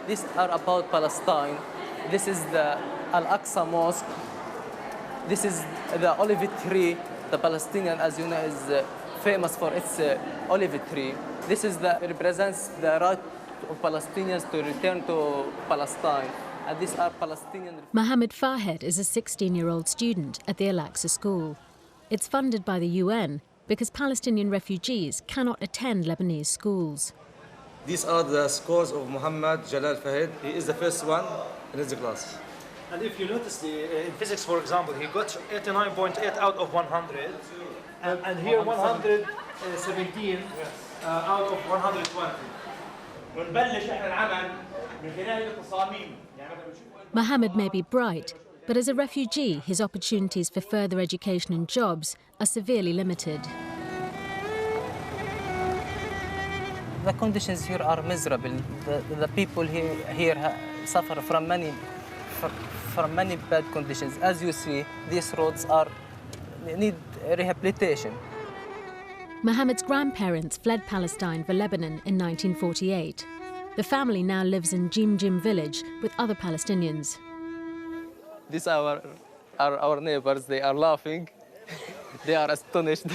These are about Palestine. This is the Al-Aqsa Mosque. This is the olive tree. The Palestinian, as you know, is famous for its olive tree. This is represents the right of Palestinians to return to Palestine. And these are Palestinian. Mohamad FAHED is a 16-year-old student at the Al-Aqsa school. It's funded by the UN because Palestinian refugees cannot attend Lebanese schools. These are the scores of Mohamad Jalal FAHED. He is the first one in his class. And if you notice, in physics, for example, he got 89.8 out of 100, and here 117 out of 120. Mohamad may be bright, but as a refugee, his opportunities for further education and jobs are severely limited. The conditions here are miserable. The people here suffer from many bad conditions. As you see, these roads need rehabilitation. Mohamad's grandparents fled Palestine for Lebanon in 1948. The family now lives in Jim village with other Palestinians. These are our neighbors. They are laughing. They are astonished.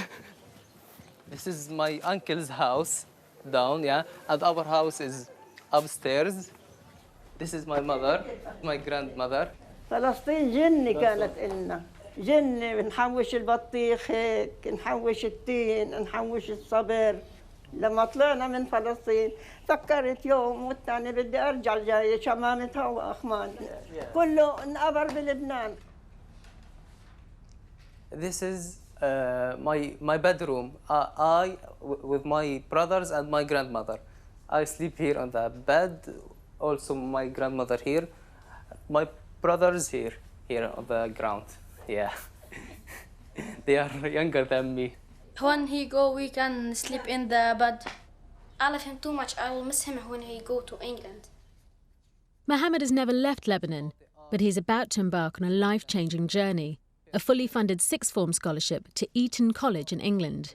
This is my uncle's house down, yeah, and our house is upstairs. This is my mother, my grandmother. فلسطين جنة كانت إلنا جنة بنحوش البطيخ هيك نحوش التين نحوش الصبر لما طلعنا من فلسطين فكرت يوم والثاني بدي أرجع جاي شمامتها وأخماني كله انقبر بلبنان. This is my bedroom. I with my brothers and my grandmother. I sleep here on the bed. Also my grandmother here. My brothers here on the ground. Yeah. They are younger than me. When he go, we can sleep in the bed. I love him too much. I will miss him when he go to England. Mohamad has never left Lebanon, but he's about to embark on a life-changing journey, a fully funded sixth-form scholarship to Eton College in England.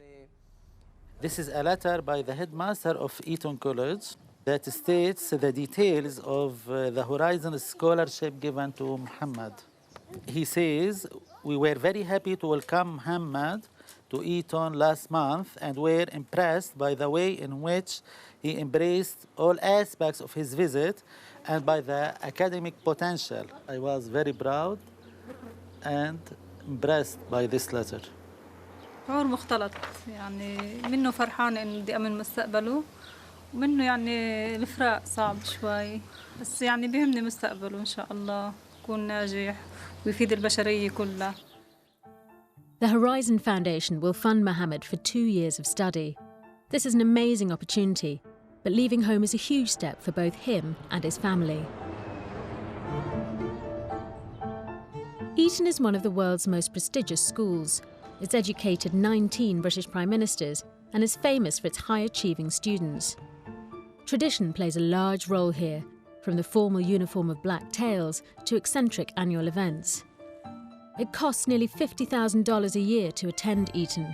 This is a letter by the headmaster of Eton College that states the details of the Horizon Scholarship given to Mohamad. He says, "We were very happy to welcome Mohamad to Eton last month and were impressed by the way in which he embraced all aspects of his visit and by the academic potential. I was very proud and impressed by this letter." شعور مختلط يعني منه فرحان إنه بدي أمن مستقبله ومنه يعني الفراق صعب شوي بس يعني بيهمني مستقبله إن شاء الله يكون ناجح ويفيد البشرية كلها. The Horizon Foundation will fund Mohamad for 2 years of study. This is an amazing opportunity, but leaving home is a huge step for both him and his family. Eton is one of the world's most prestigious schools. It's educated 19 British Prime Ministers and is famous for its high-achieving students. Tradition plays a large role here, from the formal uniform of black tails to eccentric annual events. It costs nearly $50,000 a year to attend Eton.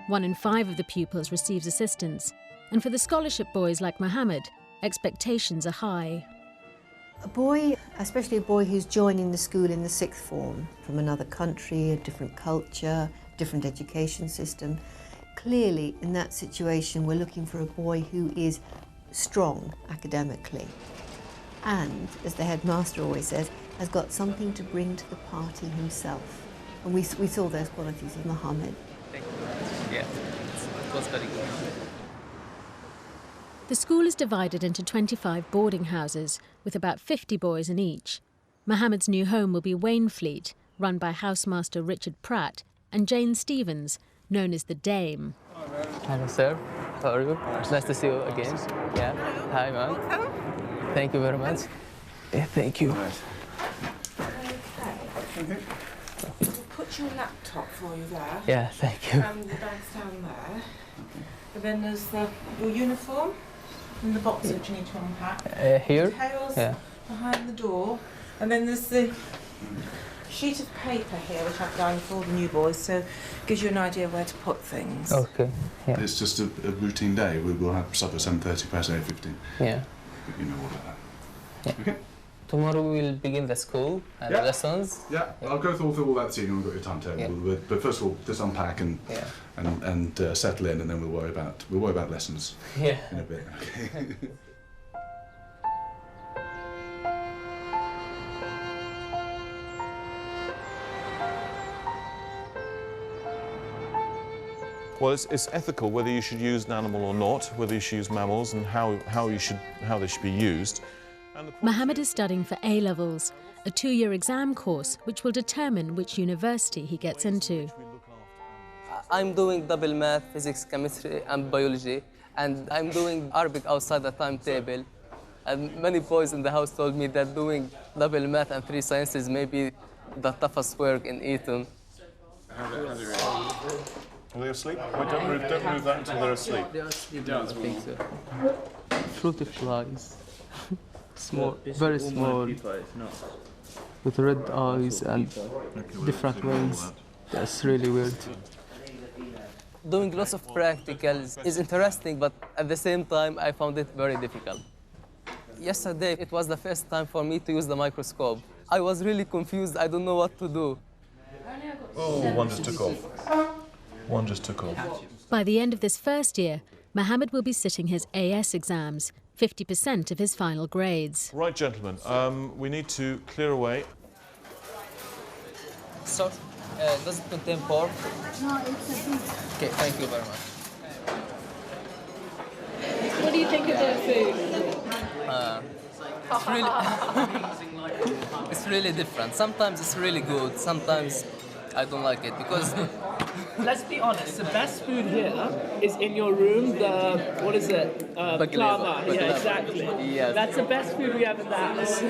1 in 5 of the pupils receives assistance, and for the scholarship boys like Mohamad, expectations are high. A boy, especially a boy who's joining the school in the sixth form, from another country, a different culture, different education system, clearly in that situation we're looking for a boy who is strong academically and, as the headmaster always says, has got something to bring to the party himself. And we saw those qualities in Mohamad. Thank you. Yeah, it was very good. The school is divided into 25 boarding houses with about 50 boys in each. Mohamad's new home will be Wainfleet, run by housemaster Richard Pratt and Jane Stevens, known as the Dame. Hello, sir. How are you? It's nice to see you again. Yeah. Hi, ma'am. Thank you very much. Yeah, thank you. Put your laptop for you there. Yeah, thank you. And the bag's down there. And then there's your uniform and the box which you need to unpack. Here? Tails Yeah. behind the door. And then there's the sheet of paper here which I've done for all the new boys, so gives you an idea where to put things. Okay. Yeah. It's just a routine day. We will have supper 7:30, past 8:15. Yeah. You know all of that. Okay. Tomorrow we will begin the school and lessons. Yeah, I'll go through all that to you when we've got your timetable. Yeah. But first of all, just unpack and settle in, and then we'll worry about lessons in a bit. Okay. Well, it's ethical whether you should use an animal or not, whether you should use mammals, and how they should be used. Mohamad is studying for A-levels, a 2-year exam course which will determine which university he gets into. I'm doing double math, physics, chemistry, and biology, and I'm doing Arabic outside the timetable. And many boys in the house told me that doing double math and 3 sciences may be the toughest work in Eton. Are they asleep? Oh, don't move that until they're asleep. They are asleep now, I think so. Fruity flies. Small, very small, with red eyes and different wings. That's really weird. Doing lots of practicals is interesting, but at the same time, I found it very difficult. Yesterday, it was the first time for me to use the microscope. I was really confused. I don't know what to do. Oh, one just took off. One just took off. By the end of this first year, Mohamad will be sitting his AS exams, 50% of his final grades. Right, gentlemen, we need to clear away. So, does it contain pork? No, it's a beef. Okay, thank you very much. What do you think of their food? It's really different. Sometimes it's really good, sometimes I don't like it because... Let's be honest, the best food here is in your room, what is it? Baklava. Yeah, exactly. Yes. That's the best food we have in the house.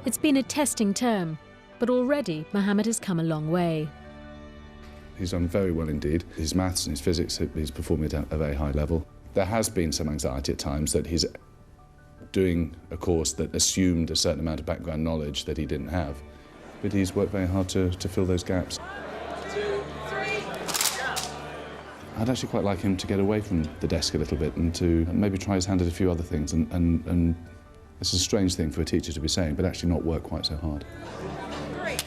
It's been a testing term, but already Mohamad has come a long way. He's done very well indeed. His maths and his physics, he's performing at a very high level. There has been some anxiety at times that he's doing a course that assumed a certain amount of background knowledge that he didn't have. But he's worked very hard to fill those gaps. 2, 3, go! I'd actually quite like him to get away from the desk a little bit and to maybe try his hand at a few other things. And it's a strange thing for a teacher to be saying, but actually not work quite so hard. 3.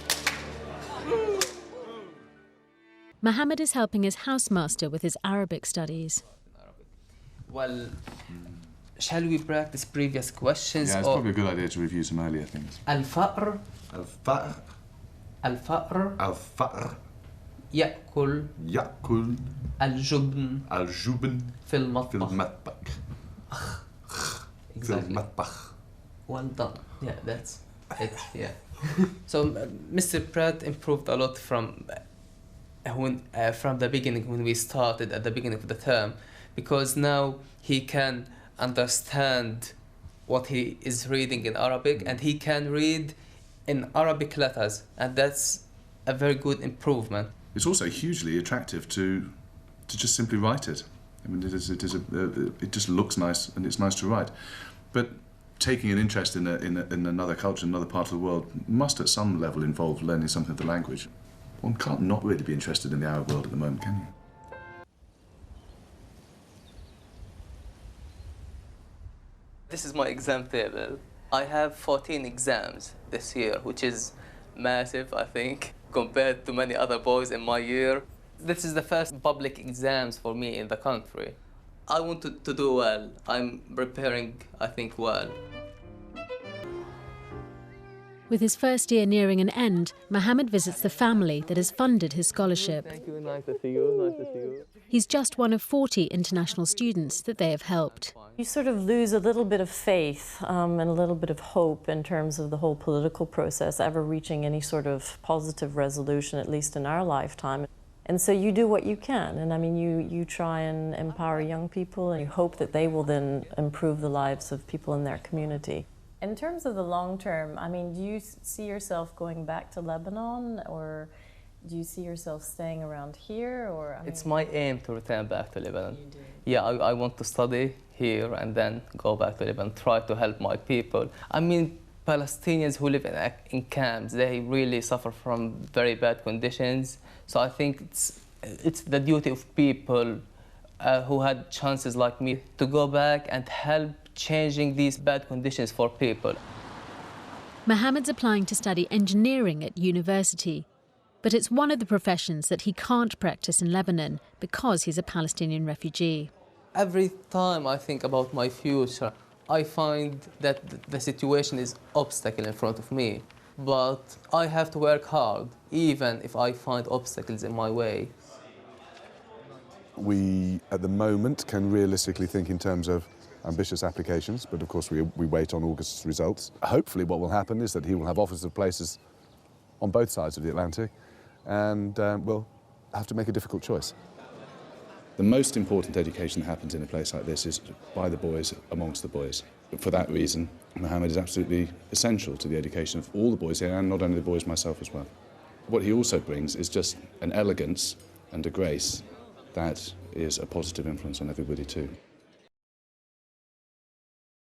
Mohamad is helping his housemaster with his Arabic studies. Well, shall we practice previous questions? Yeah, it's probably a good idea to review some earlier things. Al-Fa'r. Al-Fa'r. Al-Fa'r. Al-Fa'r. يأكل. يأكل. الجبن. الجبن. في المطبخ. في المطبخ. في المطبخ. Well done. Yeah, that's it. Yeah. So Mr. Pratt improved a lot from the beginning when we started at the beginning of the term, because now he can understand what he is reading in Arabic and he can read in Arabic letters, and that's a very good improvement. It's also hugely attractive to just simply write it. I mean, it just looks nice and it's nice to write. But taking an interest in another culture, another part of the world, must at some level involve learning something of the language. One can't not really be interested in the Arab world at the moment, can you? This is my exam table. I have 14 exams this year, which is massive, I think, compared to many other boys in my year. This is the first public exams for me in the country. I want to do well. I'm preparing, I think, well. With his first year nearing an end, Mohamad visits the family that has funded his scholarship. Thank you, nice to see you, nice to see you. He's just one of 40 international students that they have helped. You sort of lose a little bit of faith and a little bit of hope in terms of the whole political process ever reaching any sort of positive resolution, at least in our lifetime. And so you do what you can, and I mean, you try and empower young people, and you hope that they will then improve the lives of people in their community. In terms of the long term, I mean, do you see yourself going back to Lebanon, or do you see yourself staying around here? Or It's my aim to return back to Lebanon. You do. Yeah, I want to study here and then go back to Lebanon, try to help my people. I mean, Palestinians who live in camps, they really suffer from very bad conditions. So I think it's the duty of people who had chances like me to go back and help changing these bad conditions for people. Mohammad's applying to study engineering at university, but it's one of the professions that he can't practice in Lebanon because he's a Palestinian refugee. Every time I think about my future, I find that the situation is an obstacle in front of me. But I have to work hard, even if I find obstacles in my way. We, at the moment, can realistically think in terms of ambitious applications, but of course we wait on August's results. Hopefully what will happen is that he will have offers of places on both sides of the Atlantic, and we'll have to make a difficult choice. The most important education that happens in a place like this is by the boys, amongst the boys. For that reason, Mohamad is absolutely essential to the education of all the boys here, and not only the boys, myself as well. What he also brings is just an elegance and a grace that is a positive influence on everybody too.